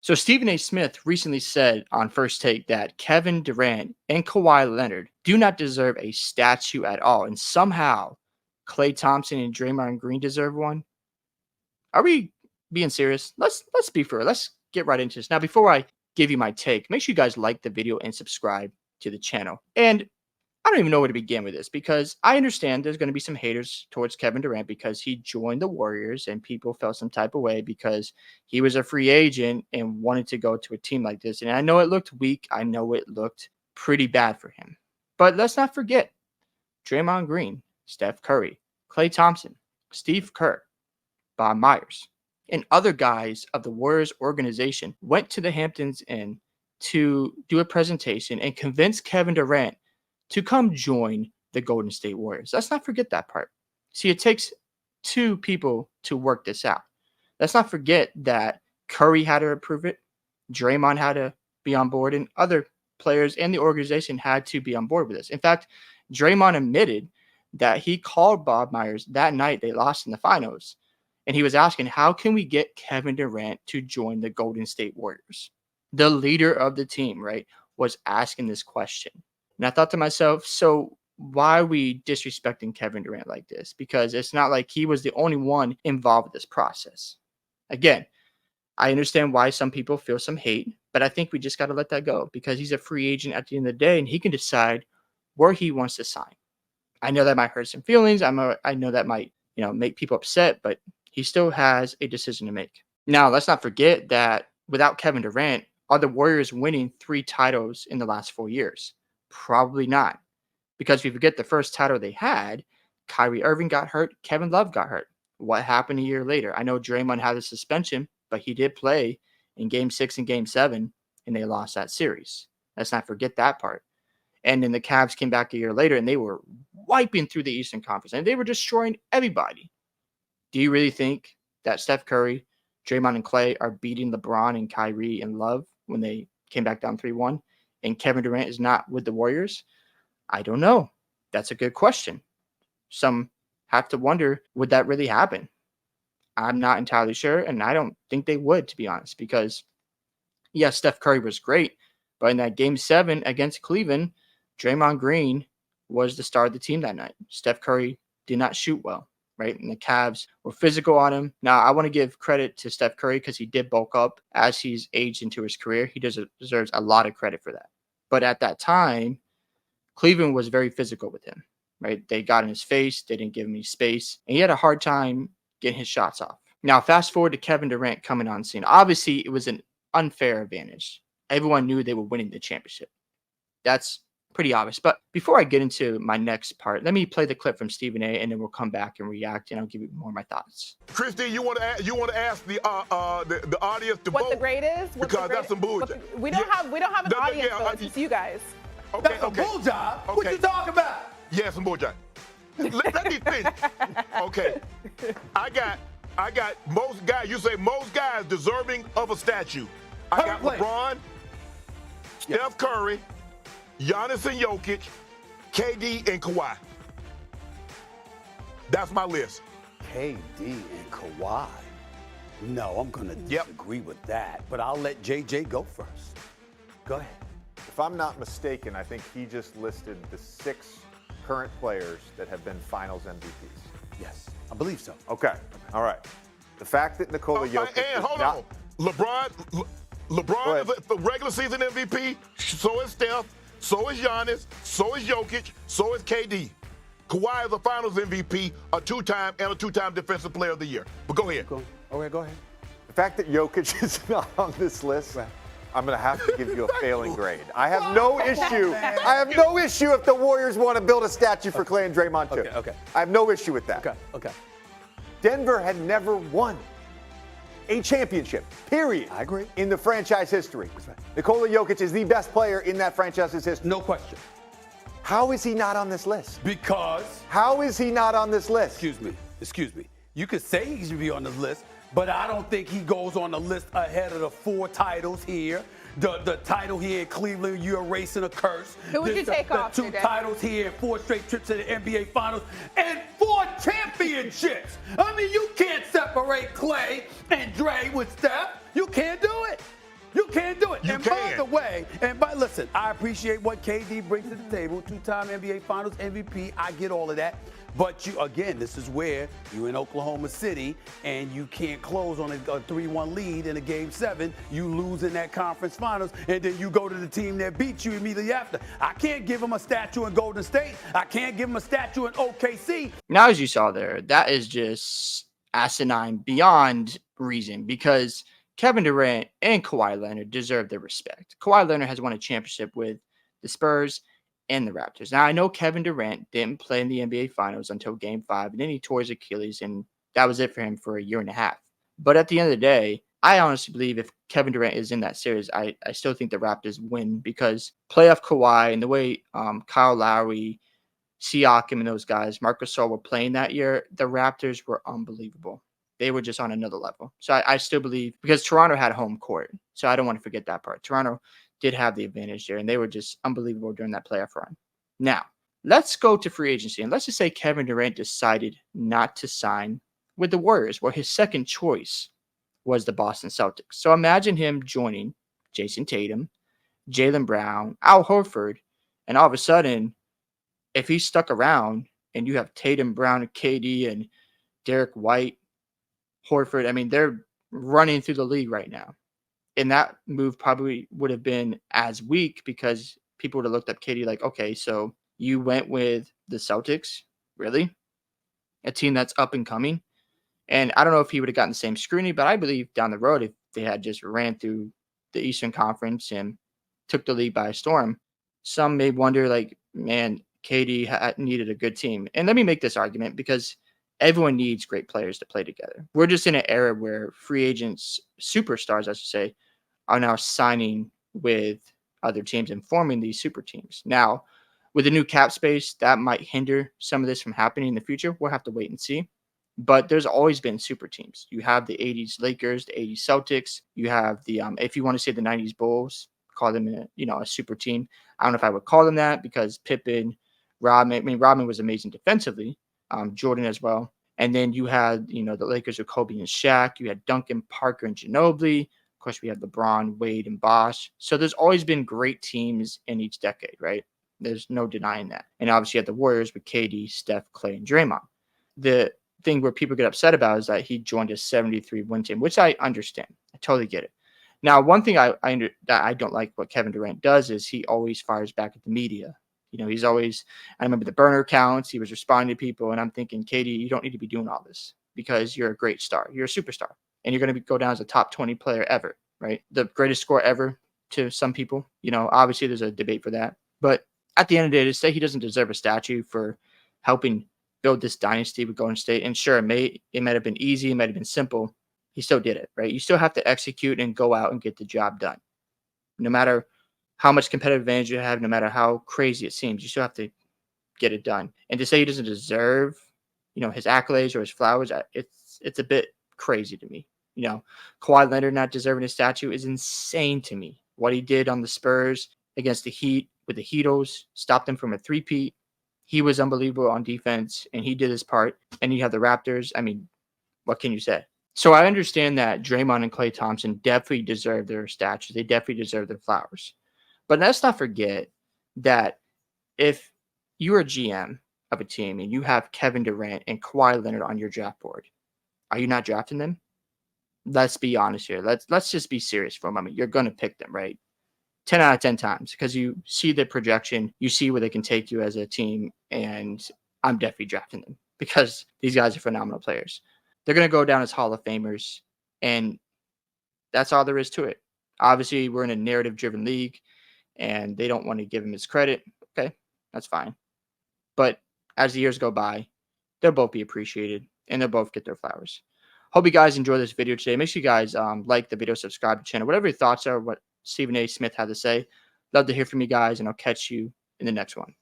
So Stephen A. Smith recently said on First Take that Kevin Durant and Kawhi Leonard do not deserve a statue at all, and somehow Klay Thompson and Draymond Green deserve one. Are we being serious? Let's be fair. Let's get right into this. Now, before I give you my take, make sure you guys like the video and subscribe to the channel. And I don't even know where to begin with this because I understand there's going to be some haters towards Kevin Durant because he joined the Warriors and people felt some type of way because he was a free agent and wanted to go to a team like this. And I know it looked weak. I know it looked pretty bad for him. But let's not forget Draymond Green, Steph Curry, Klay Thompson, Steve Kerr, Bob Myers, and other guys of the Warriors organization went to the Hamptons Inn to do a presentation and convince Kevin Durant to come join the Golden State Warriors. Let's not forget that part. See, it takes two people to work this out. Let's not forget that Curry had to approve it, Draymond had to be on board, and other players and the organization had to be on board with this. In fact, Draymond admitted that he called Bob Myers that night they lost in the finals, and he was asking, how can we get Kevin Durant to join the Golden State Warriors? The leader of the team, right, was asking this question. And I thought to myself, so why are we disrespecting Kevin Durant like this? Because it's not like he was the only one involved with this process. Again, I understand why some people feel some hate, but I think we just got to let that go because he's a free agent at the end of the day and he can decide where he wants to sign. I know that might hurt some feelings. I know that might, make people upset, but he still has a decision to make. Now, let's not forget that without Kevin Durant, are the Warriors winning 3 titles in the last 4 years? Probably not. Because if you forget the first title they had, Kyrie Irving got hurt, Kevin Love got hurt. What happened a year later? I know Draymond had a suspension, but he did play in Game 6 and Game 7, and they lost that series. Let's not forget that part. And then the Cavs came back a year later, and they were wiping through the Eastern Conference, and they were destroying everybody. Do you really think that Steph Curry, Draymond and Klay are beating LeBron and Kyrie and Love when they came back down 3-1? And Kevin Durant is not with the Warriors? I don't know. That's a good question. Some have to wonder, would that really happen? I'm not entirely sure, and I don't think they would, to be honest, because, yes, Steph Curry was great, but in that Game 7 against Cleveland, Draymond Green was the star of the team that night. Steph Curry did not shoot well, right? And the Cavs were physical on him. Now, I want to give credit to Steph Curry because he did bulk up as he's aged into his career. He deserves a lot of credit for that. But at that time, Cleveland was very physical with him, right? They got in his face. They didn't give him any space. And he had a hard time getting his shots off. Now, fast forward to Kevin Durant coming on scene. Obviously, it was an unfair advantage. Everyone knew they were winning the championship. That's pretty obvious. But before I get into my next part, let me play the clip from Stephen A. and then we'll come back and react, and I'll give you more of my thoughts. Christy, you want to ask the audience to what vote? the grade is? Because that's some bullshit. We don't have an audience vote. It's you guys. Okay, That's a bull job. Okay. What you talking about? Yeah, some bull job. Let me finish. Okay, I got most guys. You say most guys deserving of a statue. I got LeBron, Steph Curry, Giannis and Jokic, KD and Kawhi. That's my list. KD and Kawhi. No, I'm going to disagree with that, but I'll let JJ go first. Go ahead. If I'm not mistaken, I think he just listed the 6 current players that have been Finals MVPs. Yes, I believe so. Okay, all right. The fact that Nikola Jokic and hold on, LeBron is the regular season MVP. So is Steph. So is Giannis. So is Jokic. So is KD. Kawhi is a Finals MVP, a 2-time and a 2-time Defensive Player of the Year. But go ahead. Go ahead. The fact that Jokic is not on this list. Right. I'm going to have to give you a failing grade. I have no issue. I have no issue if the Warriors want to build a statue for Klay and Draymond too. Okay. I have no issue with that. Okay. Denver had never won a championship, period. I agree. In the franchise history. Right. Nikola Jokic is the best player in that franchise's history. No question. How is he not on this list? Because. How is he not on this list? Excuse me. You could say he should be on the list, but I don't think he goes on the list ahead of the 4 titles here. The title here in Cleveland, you're erasing a curse. Who would you take off? The 2 titles here, 4 straight trips to the NBA Finals, and 4 championships. I mean, you can't separate Klay and Dre with Steph. You can't do it. can't do it. You and can. by the way, listen, I appreciate what KD brings to the table. 2-time NBA Finals MVP. I get all of that. But again, this is where you're in Oklahoma City and you can't close on a 3-1 lead in a Game 7. You lose in that conference finals, and then you go to the team that beat you immediately after. I can't give him a statue in Golden State. I can't give him a statue in OKC. Now, as you saw there, that is just asinine beyond reason, because Kevin Durant and Kawhi Leonard deserve their respect. Kawhi Leonard has won a championship with the Spurs and the Raptors. Now, I know Kevin Durant didn't play in the NBA Finals until Game 5, and then he tore his Achilles, and that was it for him for a year and a half. But at the end of the day, I honestly believe if Kevin Durant is in that series, I still think the Raptors win, because playoff Kawhi and the way Kyle Lowry, Siakam, and those guys, Marc Gasol, were playing that year, the Raptors were unbelievable. They were just on another level. So I still believe, because Toronto had home court, so I don't want to forget that part. Toronto did have the advantage there, and they were just unbelievable during that playoff run. Now, let's go to free agency, and let's just say Kevin Durant decided not to sign with the Warriors, where his second choice was the Boston Celtics. So imagine him joining Jason Tatum, Jaylen Brown, Al Horford, and all of a sudden, if he stuck around and you have Tatum, Brown, KD, and Derek White, Horford, I mean, they're running through the league right now. And that move probably would have been as weak, because people would have looked up KD like, okay, so you went with the Celtics? Really? A team that's up and coming? And I don't know if he would have gotten the same scrutiny, but I believe down the road, if they had just ran through the Eastern Conference and took the league by storm, some may wonder, like, man, KD needed a good team. And let me make this argument, because everyone needs great players to play together. We're just in an era where free agents, superstars, I should say, are now signing with other teams and forming these super teams. Now, with the new cap space, that might hinder some of this from happening in the future. We'll have to wait and see. But there's always been super teams. You have the 80s Lakers, the 80s Celtics. You have the, if you want to say the 90s Bulls, call them a super team. I don't know if I would call them that, because Pippen, Rodman. I mean, Rodman was amazing defensively. Jordan as well. And then you had, the Lakers with Kobe and Shaq. You had Duncan, Parker, and Ginobili. Of course, we had LeBron, Wade, and Bosh. So there's always been great teams in each decade, right? There's no denying that. And obviously you had the Warriors with KD, Steph, Clay, and Draymond. The thing where people get upset about is that he joined a 73-win team, which I understand. I totally get it. Now, one thing that I don't like what Kevin Durant does is he always fires back at the media. He's always, I remember the burner accounts, he was responding to people, and I'm thinking, KD, you don't need to be doing all this, because you're a great star. You're a superstar, and you're going to go down as a top 20 player ever, right? The greatest scorer ever to some people. Obviously there's a debate for that. But at the end of the day, to say he doesn't deserve a statue for helping build this dynasty with Golden State, and sure, it might have been easy, it might have been simple, he still did it, right? You still have to execute and go out and get the job done. No matter how much competitive advantage you have, no matter how crazy it seems, you still have to get it done. And to say he doesn't deserve, his accolades or his flowers, it's a bit crazy to me. Kawhi Leonard not deserving a statue is insane to me. What he did on the Spurs against the Heat with the Heatos, stopped them from a three-peat. He was unbelievable on defense, and he did his part. And you have the Raptors. I mean, what can you say? So I understand that Draymond and Klay Thompson definitely deserve their statues. They definitely deserve their flowers. But let's not forget that if you're a GM of a team and you have Kevin Durant and Kawhi Leonard on your draft board, are you not drafting them? Let's be honest here. Let's just be serious for a moment. You're going to pick them, right? 10 out of 10 times, because you see the projection, you see where they can take you as a team, and I'm definitely drafting them, because these guys are phenomenal players. They're going to go down as Hall of Famers, and that's all there is to it. Obviously, we're in a narrative-driven league, and they don't want to give him his credit. Okay, that's fine. But as the years go by, they'll both be appreciated, and they'll both get their flowers. Hope you guys enjoy this video today. Make sure you guys like the video, subscribe to the channel. Whatever your thoughts are, what Stephen A. Smith had to say. Love to hear from you guys, and I'll catch you in the next one.